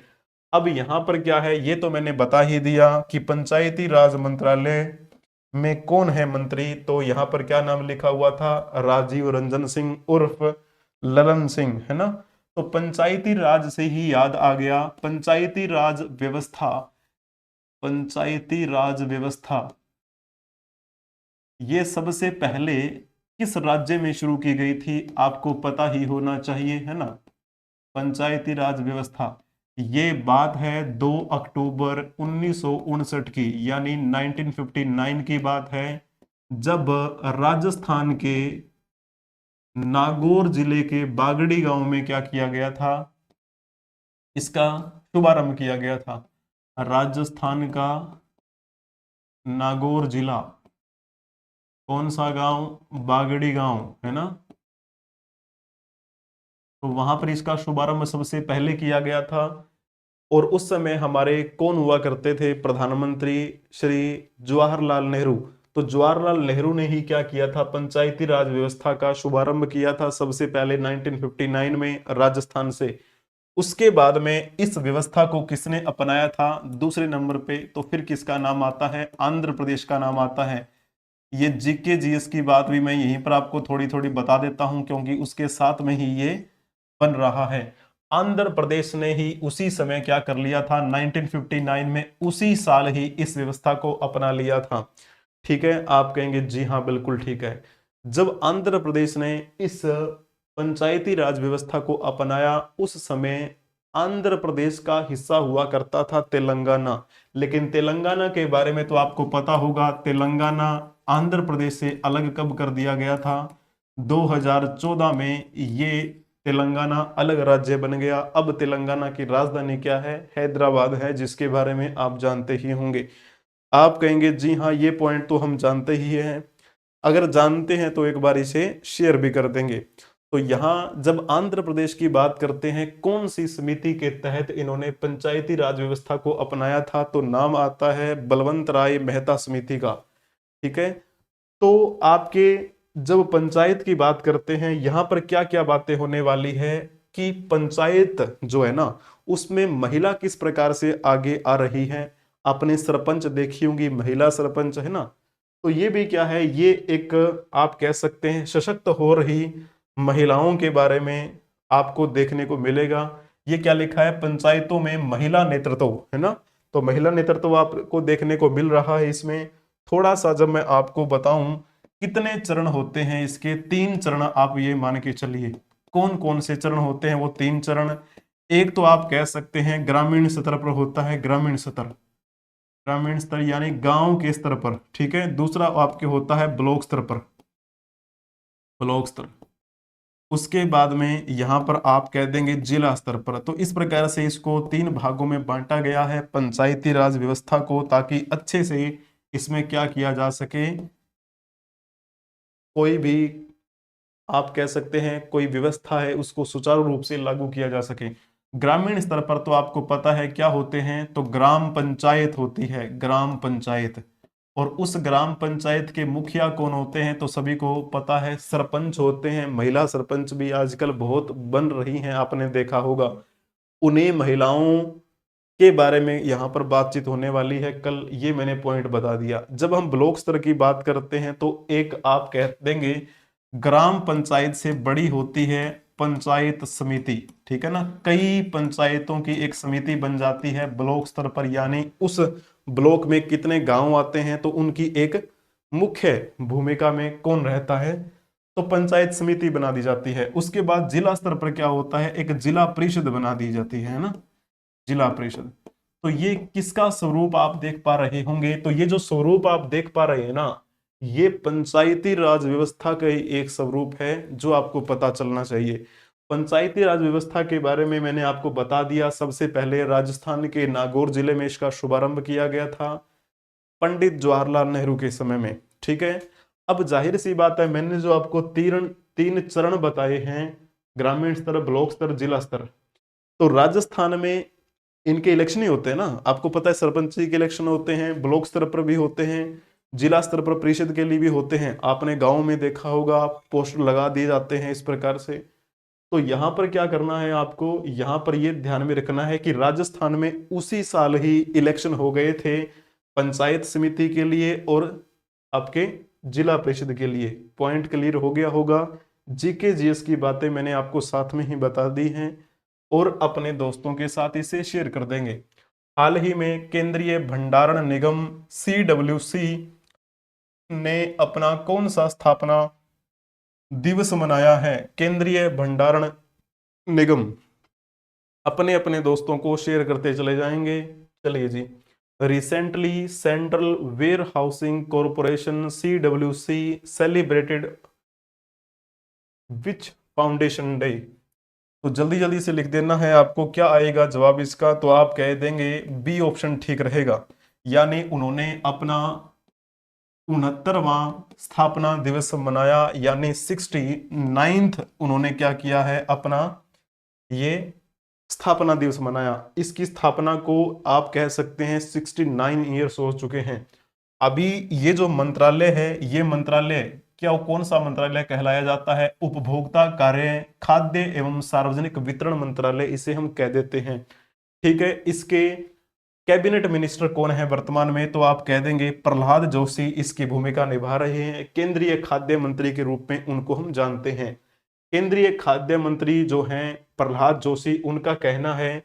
Speaker 1: अब यहां पर क्या है, ये तो मैंने बता ही दिया कि पंचायती राज मंत्रालय में कौन है मंत्री? तो यहां पर क्या नाम लिखा हुआ था? राजीव रंजन सिंह उर्फ ललन सिंह, है ना। तो पंचायती राज से ही याद आ गया, पंचायती राज व्यवस्था, पंचायती राज व्यवस्था ये सबसे पहले किस राज्य में शुरू की गई थी? आपको पता ही होना चाहिए, है ना। पंचायती राज व्यवस्था, ये बात है 2 अक्टूबर 1959 की, यानी 1959 की बात है, जब राजस्थान के नागौर जिले के बागड़ी गांव में क्या किया गया था? इसका शुभारंभ किया गया था। राजस्थान का नागौर जिला, कौन सा गांव? बागड़ी गांव, है ना। तो वहां पर इसका शुभारंभ सबसे पहले किया गया था। और उस समय हमारे कौन हुआ करते थे? प्रधानमंत्री श्री जवाहरलाल नेहरू। तो जवाहरलाल नेहरू ने ही क्या किया था? पंचायती राज व्यवस्था का शुभारंभ किया था सबसे पहले 1959 में राजस्थान से। उसके बाद में इस व्यवस्था को किसने अपनाया था दूसरे नंबर पे? तो फिर किसका नाम आता है? आंध्र प्रदेश का नाम आता है। ये जीके जीएस की बात भी मैं यहीं पर आपको थोड़ी थोड़ी बता देता हूं, क्योंकि उसके साथ में ही ये बन रहा है। आंध्र प्रदेश ने ही उसी समय क्या कर लिया था? 1959 में, उसी साल ही इस व्यवस्था को अपना लिया था। ठीक है, आप कहेंगे जी हाँ बिल्कुल ठीक है। जब आंध्र प्रदेश ने इस पंचायती राज व्यवस्था को अपनाया, उस समय आंध्र प्रदेश का हिस्सा हुआ करता था तेलंगाना। लेकिन तेलंगाना के बारे में तो आपको पता होगा, तेलंगाना आंध्र प्रदेश से अलग कब कर दिया गया था? 2014 में ये तेलंगाना अलग राज्य बन गया। अब तेलंगाना की राजधानी क्या है? हैदराबाद है, जिसके बारे में आप जानते ही होंगे। आप कहेंगे जी हाँ ये पॉइंट तो हम जानते ही हैं। अगर जानते हैं तो एक बार इसे शेयर भी कर देंगे। तो यहां जब आंध्र प्रदेश की बात करते हैं, कौन सी समिति के तहत इन्होंने पंचायती राज व्यवस्था को अपनाया था? तो नाम आता है बलवंत राय मेहता समिति का। ठीक है, तो आपके जब पंचायत की बात करते हैं, यहां पर क्या क्या बातें होने वाली है कि पंचायत जो है ना, उसमें महिला किस प्रकार से आगे आ रही है। आपने सरपंच देखी होंगी, महिला सरपंच, है ना। तो ये भी क्या है? ये एक आप कह सकते हैं सशक्त हो रही महिलाओं के बारे में आपको देखने को मिलेगा। ये क्या लिखा है? पंचायतों में महिला नेतृत्व, है ना। तो महिला नेतृत्व आपको देखने को मिल रहा है इसमें। थोड़ा सा जब मैं आपको बताऊं कितने चरण होते हैं इसके, 3 चरण आप ये मान के चलिए। कौन कौन से चरण होते हैं वो 3 चरण? एक तो आप कह सकते हैं ग्रामीण स्तर पर होता है, ग्रामीण स्तर, ग्रामीण स्तर यानी गांव के स्तर पर। ठीक है, दूसरा आपके होता है ब्लॉक स्तर पर, ब्लॉक स्तर। उसके बाद में यहां पर आप कह देंगे जिला स्तर पर। तो इस प्रकार से इसको 3 भागों में बांटा गया है पंचायती राज व्यवस्था को, ताकि अच्छे से इसमें क्या किया जा सके, कोई भी आप कह सकते हैं कोई व्यवस्था है उसको सुचारू रूप से लागू किया जा सके। ग्रामीण स्तर पर तो आपको पता है क्या होते हैं? तो ग्राम पंचायत होती है, ग्राम पंचायत। और उस ग्राम पंचायत के मुखिया कौन होते हैं? तो सभी को पता है, सरपंच होते हैं। महिला सरपंच भी आजकल बहुत बन रही हैं, आपने देखा होगा। उन्हें महिलाओं के बारे में यहाँ पर बातचीत होने वाली है कल, ये मैंने पॉइंट बता दिया। जब हम ब्लॉक स्तर की बात करते हैं तो एक आप कह देंगे ग्राम पंचायत से बड़ी होती है पंचायत समिति। ठीक है ना, कई पंचायतों की एक समिति बन जाती है ब्लॉक स्तर पर, यानी उस ब्लॉक में कितने गांव आते हैं तो उनकी एक मुख्य भूमिका में कौन रहता है? तो पंचायत समिति बना दी जाती है। उसके बाद जिला स्तर पर क्या होता है? एक जिला परिषद बना दी जाती है ना, जिला परिषद। तो ये किसका स्वरूप आप देख पा रहे होंगे? तो ये जो स्वरूप आप देख पा रहे हैं ना, ये पंचायती राज व्यवस्था का ही एक स्वरूप है जो आपको पता चलना चाहिए। पंचायती राज व्यवस्था के बारे में मैंने आपको बता दिया। सबसे पहले राजस्थान के नागौर जिले में इसका शुभारंभ किया गया था पंडित जवाहरलाल नेहरू के समय में। ठीक है, अब जाहिर सी बात है, मैंने जो आपको तीन चरण बताए हैं, ग्रामीण स्तर, ब्लॉक स्तर, जिला स्तर, तो राजस्थान में इनके इलेक्शन ही होते हैं ना। आपको पता है सरपंच के इलेक्शन होते हैं, ब्लॉक स्तर पर भी होते हैं, जिला स्तर पर परिषद के लिए भी होते हैं। आपने गांव में देखा होगा पोस्टर लगा दिए जाते हैं इस प्रकार से। तो यहाँ पर क्या करना है आपको? यहाँ पर ये ध्यान में रखना है कि राजस्थान में उसी साल ही इलेक्शन हो गए थे पंचायत समिति के लिए और आपके जिला परिषद के लिए। पॉइंट क्लियर हो गया होगा। जीके जीएस की बातें मैंने आपको साथ में ही बता दी हैं और अपने दोस्तों के साथ इसे शेयर कर देंगे। हाल ही में केंद्रीय भंडारण निगम CWC ने अपना कौन सा स्थापना दिवस मनाया है? केंद्रीय भंडारण निगम अपने अपने दोस्तों को शेयर करते चले जाएंगे। चलिए जी, recently central warehousing corporation CWC celebrated which foundation day. तो जल्दी जल्दी से लिख देना है आपको, क्या आएगा जवाब इसका? तो आप कह देंगे बी ऑप्शन ठीक रहेगा, यानी उन्होंने अपना 69वां स्थापना दिवस मनाया, यानी 69th उन्होंने क्या किया है, अपना ये स्थापना दिवस मनाया। इसकी स्थापना को आप कह सकते हैं 69 ईयर्स हो चुके हैं। अभी ये जो मंत्रालय है, ये मंत्रालय क्या, कौन सा मंत्रालय कहलाया जाता है? उपभोक्ता कार्य, खाद्य एवं सार्वजनिक वितरण मंत्रालय इसे हम कह देते हैं। ठीक है, इसके कैबिनेट मिनिस्टर कौन है वर्तमान में? तो आप कह देंगे प्रहलाद जोशी इसकी भूमिका निभा रहे हैं। केंद्रीय खाद्य मंत्री के रूप में उनको हम जानते हैं। केंद्रीय खाद्य मंत्री जो हैं प्रहलाद जोशी, उनका कहना है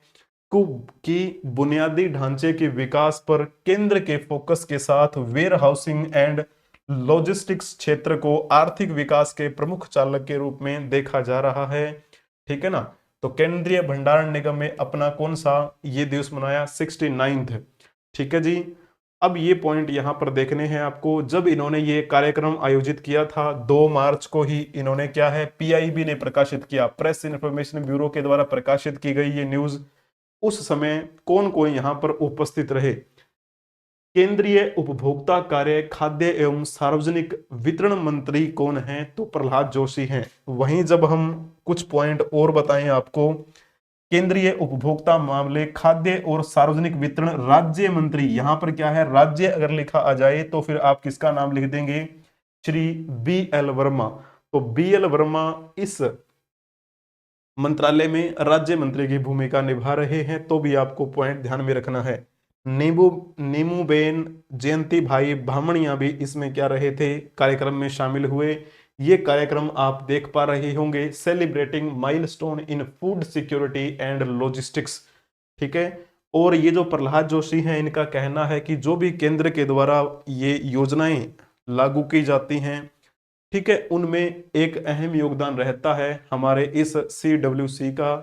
Speaker 1: कि बुनियादी ढांचे के विकास पर केंद्र के फोकस के साथ वेयर हाउसिंग एंड लॉजिस्टिक्स क्षेत्र को आर्थिक विकास के प्रमुख चालक के रूप में देखा जा रहा है। ठीक है ना? तो केंद्रीय भंडारण निगम में अपना कौन सा ये दिवस मनाया? 69th। ठीक है जी। अब ये पॉइंट यहां पर देखने हैं आपको। जब इन्होंने ये कार्यक्रम आयोजित किया था 2 मार्च को ही इन्होंने क्या है, PIB ने प्रकाशित किया, प्रेस इंफॉर्मेशन ब्यूरो के द्वारा प्रकाशित की गई ये न्यूज। उस समय कौन कौन यहां पर उपस्थित रहे? केंद्रीय उपभोक्ता कार्य, खाद्य एवं सार्वजनिक वितरण मंत्री कौन हैं? तो प्रहलाद जोशी हैं। वहीं जब हम कुछ पॉइंट और बताएं आपको, केंद्रीय उपभोक्ता मामले, खाद्य और सार्वजनिक वितरण राज्य मंत्री, यहां पर क्या है, राज्य अगर लिखा आ जाए तो फिर आप किसका नाम लिख देंगे? श्री BL वर्मा। तो BL वर्मा इस मंत्रालय में राज्य मंत्री की भूमिका निभा रहे हैं। तो भी आपको पॉइंट ध्यान में रखना है। नीमूबेन जयंती भाई भामणिया भी इसमें क्या रहे थे, कार्यक्रम में शामिल हुए। ये कार्यक्रम आप देख पा रहे होंगे, celebrating milestone in food security and logistics. ठीक है। और ये जो प्रहलाद जोशी हैं, इनका कहना है कि जो भी केंद्र के द्वारा ये योजनाएं लागू की जाती हैं, ठीक है, उनमें एक अहम योगदान रहता है हमारे इस CWC का,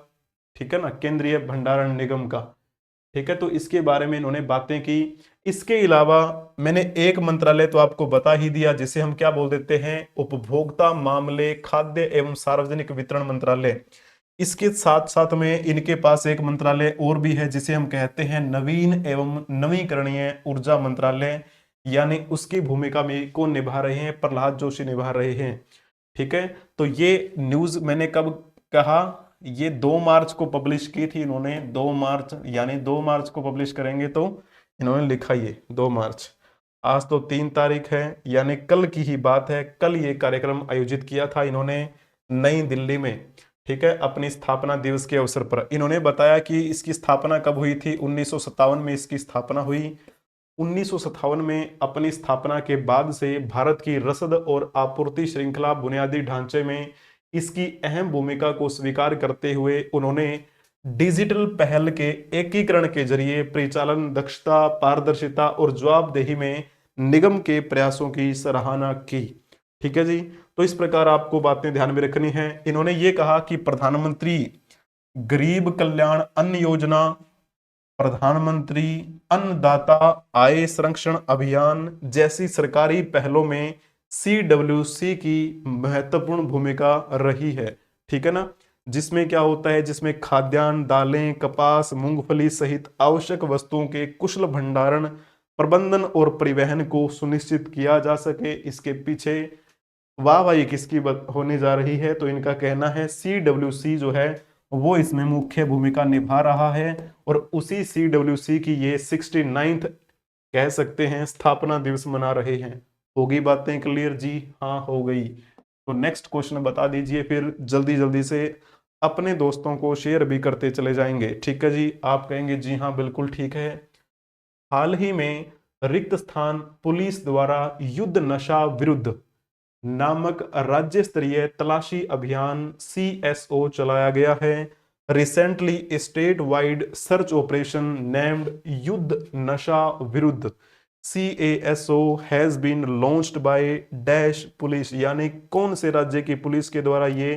Speaker 1: ठीक है ना, केंद्रीय भंडारण निगम का। ठीक है, तो इसके बारे में इन्होंने बातें की। इसके अलावा मैंने एक मंत्रालय तो आपको बता ही दिया, जिसे हम क्या बोल देते हैं, उपभोक्ता मामले, खाद्य एवं सार्वजनिक वितरण मंत्रालय। इसके साथ साथ में इनके पास एक मंत्रालय और भी है, जिसे हम कहते हैं नवीन एवं नवीकरणीय ऊर्जा मंत्रालय, यानी उसकी भूमिका में कौन निभा रहे हैं? प्रहलाद जोशी निभा रहे हैं। ठीक है, तो ये न्यूज मैंने कब कहा, ये 2 मार्च को पब्लिश की थी इन्होंने। 2 मार्च, यानी 2 मार्च को पब्लिश करेंगे तो इन्होंने लिखा ये 2 मार्च। आज तो 3 तारीख है, यानी कल की ही बात है। कल ये कार्यक्रम आयोजित किया था इन्होंने नई दिल्ली में। ठीक है, अपनी स्थापना दिवस के अवसर पर इन्होंने बताया कि इसकी स्थापना कब हुई थी, 1957 में इसकी स्थापना हुई। 1957 में अपनी स्थापना के बाद से भारत की रसद और आपूर्ति श्रृंखला बुनियादी ढांचे में इसकी अहम भूमिका को स्वीकार करते हुए उन्होंने डिजिटल पहल के एकीकरण के जरिए परिचालन दक्षता, पारदर्शिता और जवाबदेही में निगम के प्रयासों की सराहना की। ठीक है जी। तो इस प्रकार आपको बातें ध्यान में रखनी है। इन्होंने ये कहा कि प्रधानमंत्री गरीब कल्याण अन्न योजना, प्रधानमंत्री अन्नदाता आय संरक्षण अभियान जैसी सरकारी पहलों में CWC की महत्वपूर्ण भूमिका रही है। ठीक है ना? जिसमें क्या होता है, जिसमें खाद्यान्न, दालें, कपास, मूंगफली सहित आवश्यक वस्तुओं के कुशल भंडारण, प्रबंधन और परिवहन को सुनिश्चित किया जा सके। इसके पीछे वाहवाही किसकी होने जा रही है? तो इनका कहना है CWC जो है वो इसमें मुख्य भूमिका निभा रहा है, और उसी CWC की ये 69th कह सकते हैं स्थापना दिवस मना रहे हैं। होगी बातें क्लियर जी? हाँ, हो गई। तो नेक्स्ट क्वेश्चन बता दीजिए, फिर जल्दी जल्दी से अपने दोस्तों को शेयर भी करते चले जाएंगे। ठीक है जी। आप कहेंगे जी हाँ बिल्कुल ठीक है। हाल ही में रिक्त स्थान पुलिस द्वारा युद्ध नशा विरुद्ध नामक राज्य स्तरीय तलाशी अभियान CSO चलाया गया है। Recently state wide search operation named Yudh Nasha Virudh CASO has been launched by dash police, यानी कौन से राज्य की पुलिस के द्वारा ये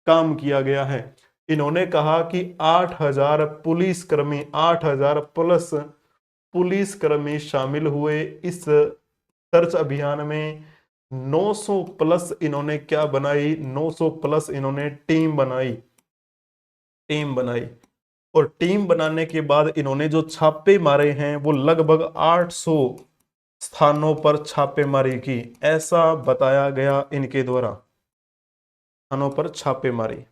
Speaker 1: काम किया गया है। इन्होंने कहा कि 8,000 पुलिसकर्मी, 8,000 प्लस पुलिसकर्मी शामिल हुए इस सर्च अभियान में। 900 प्लस इन्होंने क्या बनाई, 900 प्लस इन्होंने टीम बनाई। और टीम बनाने के बाद इन्होंने जो छापे मारे हैं वो लगभग 800 स्थानों पर छापेमारी की, ऐसा बताया गया इनके द्वारा, स्थानों पर छापेमारी।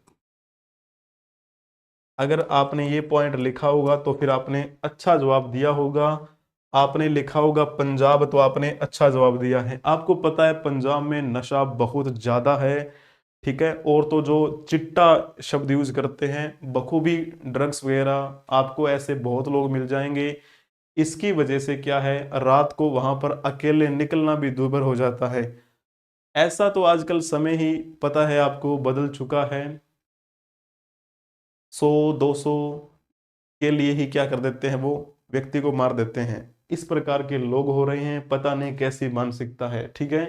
Speaker 1: अगर आपने ये पॉइंट लिखा होगा तो फिर आपने अच्छा जवाब दिया होगा। आपने लिखा होगा पंजाब तो आपने अच्छा जवाब दिया है। आपको पता है पंजाब में नशा बहुत ज्यादा है, ठीक है। और तो जो चिट्टा शब्द यूज करते हैं, बखूबी ड्रग्स वगैरह, आपको ऐसे बहुत लोग मिल जाएंगे। इसकी वजह से क्या है, रात को वहां पर अकेले निकलना भी दूभर हो जाता है। ऐसा तो आजकल समय ही पता है आपको बदल चुका है। 100-200 के लिए ही क्या कर देते हैं, वो व्यक्ति को मार देते हैं। इस प्रकार के लोग हो रहे हैं, पता नहीं कैसी मानसिकता है, ठीक है।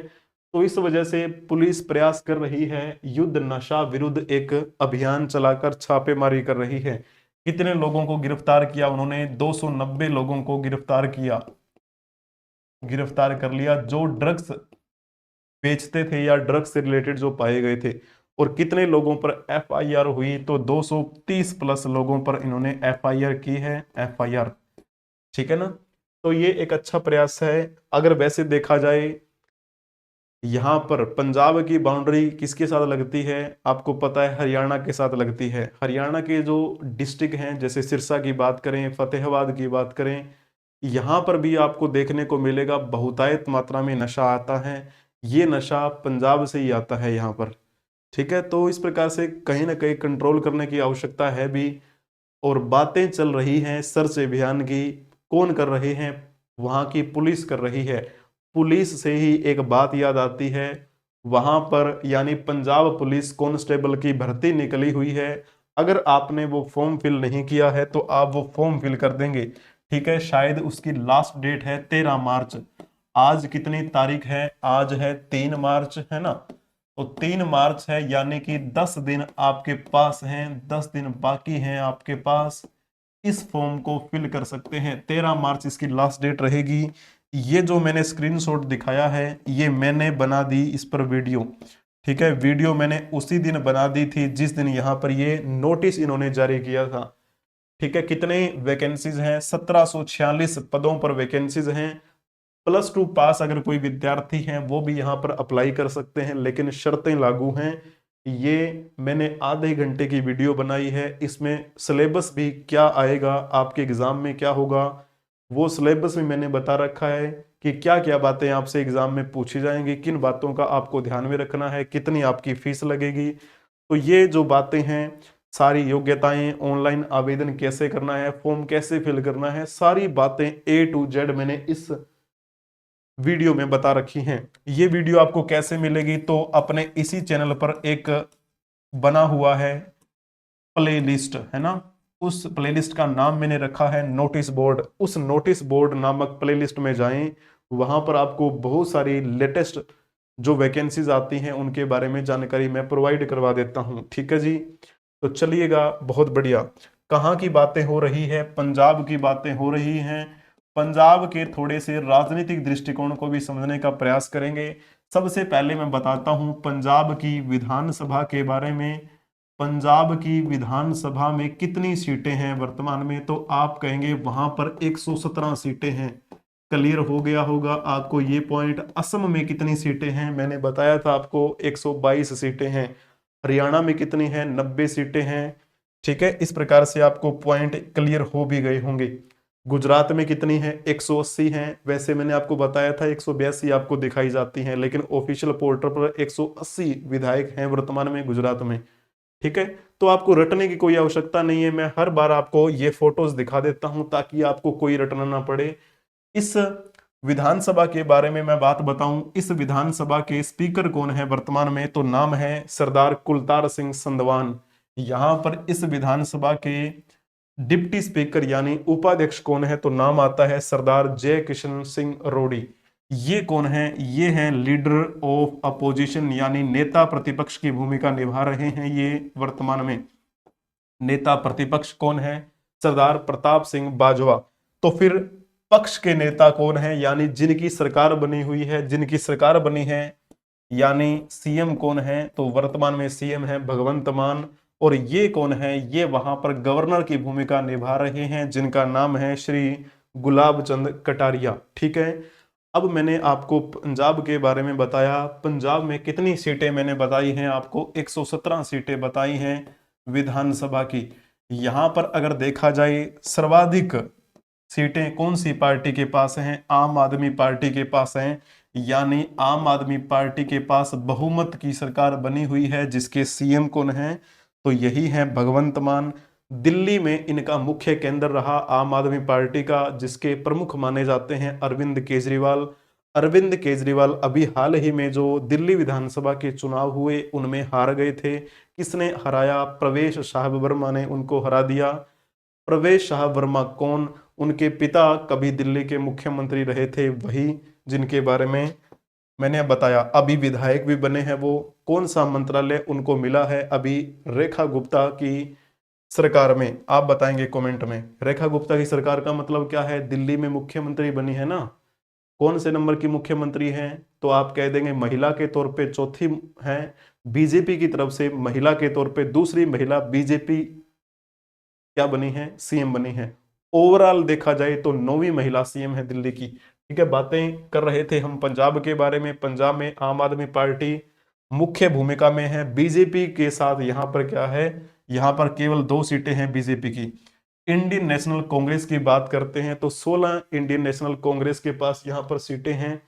Speaker 1: तो इस वजह से पुलिस प्रयास कर रही है, युद्ध नशा विरुद्ध एक अभियान चलाकर छापेमारी कर रही है। कितने लोगों को गिरफ्तार किया उन्होंने, 290 लोगों को गिरफ्तार कर लिया, जो ड्रग्स बेचते थे या ड्रग्स से रिलेटेड जो पाए गए थे। और कितने लोगों पर FIR हुई, तो 230 प्लस लोगों पर इन्होंने FIR की है, FIR, ठीक है ना। तो ये एक अच्छा प्रयास है। अगर वैसे देखा जाए, यहाँ पर पंजाब की बाउंड्री किसके साथ लगती है, आपको पता है हरियाणा के साथ लगती है। हरियाणा के जो डिस्ट्रिक्ट हैं, जैसे सिरसा की बात करें, फतेहाबाद की बात करें, यहाँ पर भी आपको देखने को मिलेगा बहुतायत मात्रा में नशा आता है। ये नशा पंजाब से ही आता है यहाँ पर, ठीक है। तो इस प्रकार से कहीं ना कहीं कंट्रोल करने की आवश्यकता है भी। और बातें चल रही हैं सर्च अभियान की, कौन कर रहे हैं, वहां की पुलिस कर रही है। पुलिस से ही एक बात याद आती है, वहां पर यानी पंजाब पुलिस कांस्टेबल की भर्ती निकली हुई है। अगर आपने वो फॉर्म फिल नहीं किया है तो आप वो फॉर्म फिल कर देंगे, ठीक है। शायद उसकी लास्ट डेट है 13 मार्च। आज कितनी तारीख है, आज है 3 मार्च, है ना। तो 3 मार्च है, यानी कि 10 दिन आपके पास हैं, 10 दिन बाकी हैं आपके पास। इस फॉर्म को फिल कर सकते हैं, 13 मार्च इसकी लास्ट डेट रहेगी। ये जो मैंने स्क्रीनशॉट दिखाया है, ये मैंने बना दी इस पर वीडियो, ठीक है। वीडियो मैंने उसी दिन बना दी थी जिस दिन यहाँ पर ये नोटिस इन्होंने जारी किया था, ठीक है। कितने वैकेंसीज हैं, 1746 पदों पर वैकेंसीज हैं। +2 पास अगर कोई विद्यार्थी हैं वो भी यहाँ पर अप्लाई कर सकते हैं, लेकिन शर्तें लागू हैं। ये मैंने आधे घंटे की वीडियो बनाई है, इसमें सिलेबस भी क्या आएगा, आपके एग्जाम में क्या होगा, वो सिलेबस भी मैंने बता रखा है कि क्या क्या बातें आपसे एग्जाम में पूछी जाएंगी, किन बातों का आपको ध्यान में रखना है, कितनी आपकी फीस लगेगी। तो ये जो बातें हैं, सारी योग्यताएं, ऑनलाइन आवेदन कैसे करना है, फॉर्म कैसे फिल करना है, सारी बातें A to Z मैंने इस वीडियो में बता रखी हैं। ये वीडियो आपको कैसे मिलेगी, तो अपने इसी चैनल पर एक बना हुआ है प्लेलिस्ट, है ना। उस प्लेलिस्ट का नाम मैंने रखा है नोटिस बोर्ड। उस नोटिस बोर्ड नामक प्लेलिस्ट में जाएं, वहां पर आपको बहुत सारी लेटेस्ट जो वैकेंसीज आती हैं उनके बारे में जानकारी मैं प्रोवाइड करवा देता हूं, ठीक है जी। तो चलिएगा, बहुत बढ़िया। कहाँ की बातें हो रही है, पंजाब की बातें हो रही हैं। पंजाब के थोड़े से राजनीतिक दृष्टिकोण को भी समझने का प्रयास करेंगे। सबसे पहले मैं बताता हूं पंजाब की विधानसभा के बारे में। पंजाब की विधानसभा में कितनी सीटें हैं वर्तमान में, तो आप कहेंगे वहां पर 117 सीटें हैं। क्लियर हो गया होगा आपको ये पॉइंट। असम में कितनी सीटें हैं, मैंने बताया था आपको 122 सीटें हैं। हरियाणा में कितनी हैं, 90 सीटें हैं, ठीक है। इस प्रकार से आपको पॉइंट क्लियर हो भी गए होंगे। गुजरात में कितनी है, 180 हैं। वैसे मैंने आपको बताया था 182 आपको दिखाई जाती हैं, लेकिन ऑफिशियल पोर्टल पर 180 विधायक हैं वर्तमान में गुजरात में, ठीक है। तो आपको रटने की कोई आवश्यकता नहीं है, मैं हर बार आपको ये फोटोज दिखा देता हूं ताकि आपको कोई रटना ना पड़े। इस विधानसभा के बारे में मैं बात बताऊं, इस विधानसभा के स्पीकर कौन है वर्तमान में, तो नाम है सरदार कुलतार सिंह संधवान। यहां पर इस विधानसभा के डिप्टी स्पीकर यानी उपाध्यक्ष कौन है, तो नाम आता है सरदार जय किशन सिंह रोडी। ये कौन है, ये हैं लीडर ऑफ अपोजिशन यानी नेता प्रतिपक्ष की भूमिका निभा रहे हैं ये वर्तमान में। नेता प्रतिपक्ष कौन है, सरदार प्रताप सिंह बाजवा। तो फिर पक्ष के नेता कौन है, यानी जिनकी सरकार बनी हुई है, जिनकी सरकार बनी है, यानी सीएम कौन है, तो वर्तमान में सीएम है भगवंत मान। और ये कौन है, ये वहां पर गवर्नर की भूमिका निभा रहे हैं, जिनका नाम है श्री गुलाब चंद कटारिया। ठीक है, अब मैंने आपको पंजाब के बारे में बताया। पंजाब में कितनी सीटें मैंने बताई हैं आपको, 117 सीटें बताई हैं विधानसभा की। यहां पर अगर देखा जाए सर्वाधिक सीटें कौन सी पार्टी के पास हैं, आम आदमी पार्टी के पास हैं, यानी आम आदमी पार्टी के पास बहुमत की सरकार बनी हुई है, जिसके सीएम कौन है, तो यही है भगवंत मान। दिल्ली में इनका मुख्य केंद्र रहा आम आदमी पार्टी का, जिसके प्रमुख माने जाते हैं अरविंद केजरीवाल। अरविंद केजरीवाल अभी हाल ही में जो दिल्ली विधानसभा के चुनाव हुए उनमें हार गए थे। किसने हराया, प्रवेश शाह वर्मा ने उनको हरा दिया। प्रवेश शाह वर्मा कौन, उनके पिता कभी दिल्ली के मुख्यमंत्री रहे थे, वही जिनके बारे में मैंने बताया। अभी विधायक भी बने हैं वो। कौन सा मंत्रालय उनको मिला है अभी, रेखा गुप्ता की सरकार में, आप बताएंगे कमेंट में। रेखा गुप्ता की सरकार का मतलब क्या है, दिल्ली में मुख्यमंत्री बनी है ना। कौन से नंबर की मुख्यमंत्री हैं, तो आप कह देंगे महिला के तौर पे चौथी है, बीजेपी की तरफ से महिला के तौर पे दूसरी महिला बीजेपी क्या बनी है, सीएम बनी है। ओवरऑल देखा जाए तो 9वीं महिला सीएम है दिल्ली की। ठीक है, बातें कर रहे थे हम पंजाब के बारे में। पंजाब में आम आदमी पार्टी मुख्य भूमिका में है, बीजेपी के साथ यहाँ पर क्या है, यहाँ पर केवल 2 सीटें हैं बीजेपी की। इंडियन नेशनल कांग्रेस की बात करते हैं तो 16 इंडियन नेशनल कांग्रेस के पास यहाँ पर सीटें हैं।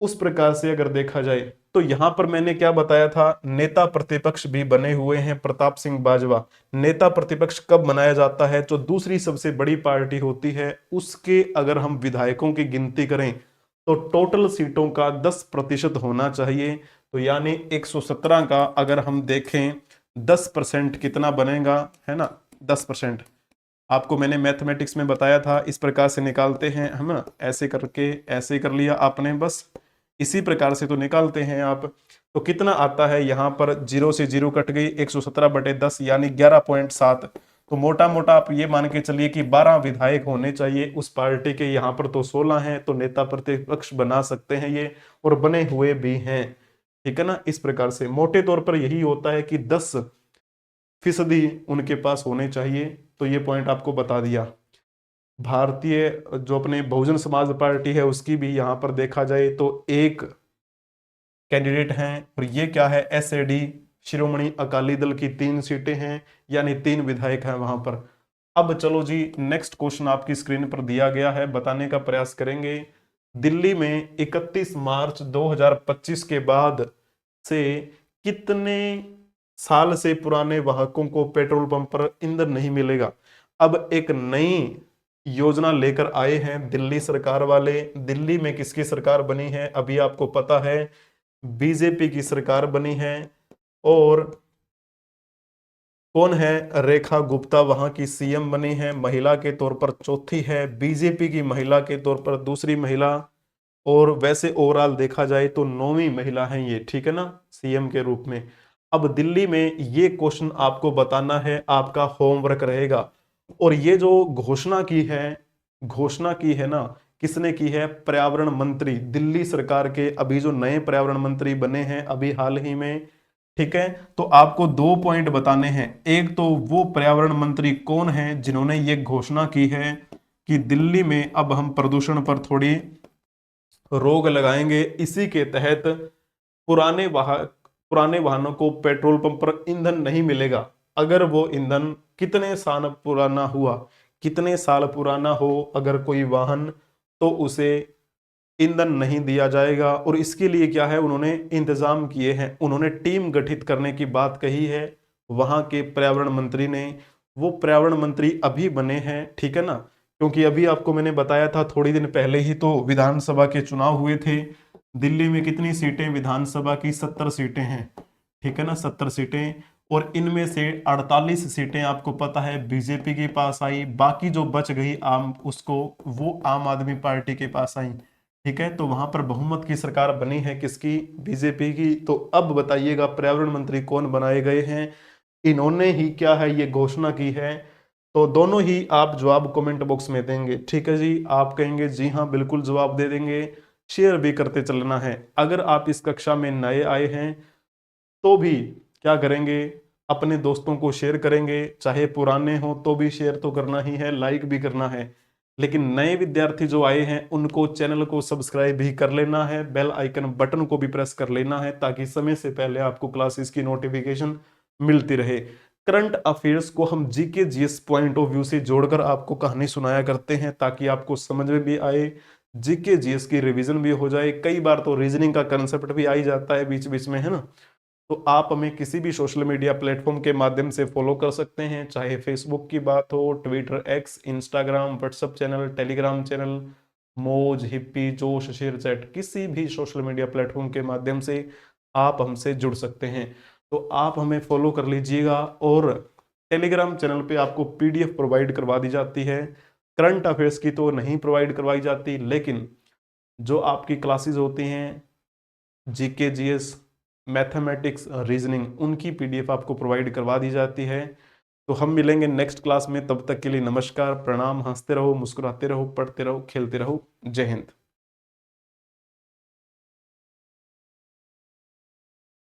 Speaker 1: उस प्रकार से अगर देखा जाए तो यहां पर मैंने क्या बताया था, नेता प्रतिपक्ष भी बने हुए हैं प्रताप सिंह बाजवा। नेता प्रतिपक्ष कब बनाया जाता है, जो दूसरी सबसे बड़ी पार्टी होती है उसके अगर हम विधायकों की गिनती करें तो टोटल सीटों का 10% होना चाहिए। तो यानी 117 का अगर हम देखें 10% कितना बनेगा, है ना, 10%। आपको मैंने मैथमेटिक्स में बताया था, इस प्रकार से निकालते हैं हम ना, ऐसे करके ऐसे कर लिया आपने, बस इसी प्रकार से तो निकालते हैं आप। तो कितना आता है, यहाँ पर 0 से 0 कट गई, 117/10 यानी 11.7। तो मोटा मोटा आप ये मान के चलिए कि 12 विधायक होने चाहिए उस पार्टी के। यहाँ पर तो 16 हैं, तो नेता प्रतिपक्ष बना सकते हैं ये, और बने हुए भी हैं। ठीक है ना, इस प्रकार से मोटे तौर पर यही होता है कि 10% उनके पास होने चाहिए। तो ये पॉइंट आपको बता दिया। भारतीय जो अपने बहुजन समाज पार्टी है उसकी भी यहां पर देखा जाए तो एक कैंडिडेट हैं, और ये क्या है, एसएडी शिरोमणि अकाली दल की 3 सीटें हैं, यानी 3 विधायक हैं वहां पर। अब चलो जी, नेक्स्ट क्वेश्चन आपकी स्क्रीन पर दिया गया है, बताने का प्रयास करेंगे। दिल्ली में 31 मार्च 2025 के बाद से कितने साल से पुराने वाहकों को पेट्रोल पंप पर ईंधन नहीं मिलेगा। अब एक नई योजना लेकर आए हैं दिल्ली सरकार वाले। दिल्ली में किसकी सरकार बनी है, अभी आपको पता है, बीजेपी की सरकार बनी है। और कौन है, रेखा गुप्ता वहां की सीएम बनी है, महिला के तौर पर चौथी है, बीजेपी की महिला के तौर पर दूसरी महिला। और वैसे ओवरऑल देखा जाए तो 9वीं महिला है ये, ठीक है ना, सीएम के रूप में। अब दिल्ली में ये क्वेश्चन आपको बताना है, आपका होमवर्क रहेगा। और ये जो घोषणा की है ना, किसने की है, पर्यावरण मंत्री, दिल्ली सरकार के अभी जो नए पर्यावरण मंत्री बने हैं अभी हाल ही में। ठीक है, तो आपको 2 पॉइंट बताने हैं। एक तो वो पर्यावरण मंत्री कौन है जिन्होंने ये घोषणा की है कि दिल्ली में अब हम प्रदूषण पर थोड़ी रोक लगाएंगे। इसी के तहत पुराने वाहनों को पेट्रोल पंप पर ईंधन नहीं मिलेगा अगर वो ईंधन कितने साल पुराना हुआ, कितने साल पुराना हो अगर कोई वाहन, तो उसे ईंधन नहीं दिया जाएगा। और इसके लिए क्या है, उन्होंने इंतजाम किए हैं, उन्होंने टीम गठित करने की बात कही है वहां के पर्यावरण मंत्री ने। वो पर्यावरण मंत्री अभी बने हैं, ठीक है ना, क्योंकि अभी आपको मैंने बताया था थोड़ी दिन पहले ही तो विधानसभा के चुनाव हुए थे। दिल्ली में कितनी सीटें विधानसभा की? 70 सीटें हैं, ठीक है ना, 70 सीटें। और इनमें से 48 सीटें आपको पता है बीजेपी के पास आई, बाकी जो बच गई आम उसको वो आम आदमी पार्टी के पास आई, ठीक है। तो वहां पर बहुमत की सरकार बनी है किसकी? बीजेपी की। तो अब बताइएगा पर्यावरण मंत्री कौन बनाए गए हैं? इन्होंने ही क्या है ये घोषणा की है। तो दोनों ही आप जवाब कमेंट बॉक्स में देंगे, ठीक है जी। आप कहेंगे जी हाँ बिल्कुल जवाब दे देंगे, शेयर भी करते चलना है। अगर आप इस कक्षा में नए आए हैं तो भी क्या करेंगे? अपने दोस्तों को शेयर करेंगे, चाहे पुराने हो तो भी शेयर तो करना ही है, लाइक भी करना है। लेकिन नए विद्यार्थी जो आए हैं उनको चैनल को सब्सक्राइब भी कर लेना है, बेल आइकन बटन को भी प्रेस कर लेना है, ताकि समय से पहले आपको क्लासेस की नोटिफिकेशन मिलती रहे। करंट अफेयर्स को हम GK GS point of view से जोड़कर आपको कहानी सुनाया करते हैं, ताकि आपको समझ में भी आए, जीके जीएस की रिवीजन भी हो जाए। कई बार तो रीजनिंग का कंसेप्ट भी आ ही जाता है बीच बीच में, है ना। तो आप हमें किसी भी सोशल मीडिया प्लेटफॉर्म के माध्यम से फॉलो कर सकते हैं, चाहे फेसबुक की बात हो, Twitter, x, Instagram, WhatsApp channel, Telegram channel, मौज, हिप्पी, जोश, शेयरचैट, किसी भी सोशल मीडिया प्लेटफॉर्म के माध्यम से आप हमसे जुड़ सकते हैं। तो आप हमें फॉलो कर लीजिएगा। और टेलीग्राम चैनल पे आपको पीडीएफ प्रोवाइड करवा दी जाती है। करंट अफेयर्स की तो नहीं प्रोवाइड करवाई जाती, लेकिन जो आपकी क्लासेस होती हैं जीके जीएस, मैथमेटिक्स, रीजनिंग, उनकी पीडीएफ आपको प्रोवाइड करवा दी जाती है। तो हम मिलेंगे नेक्स्ट क्लास में, तब तक के लिए नमस्कार, प्रणाम, हंसते रहो, मुस्कुराते रहो, पढ़ते रहो, खेलते रहो। जय हिंद।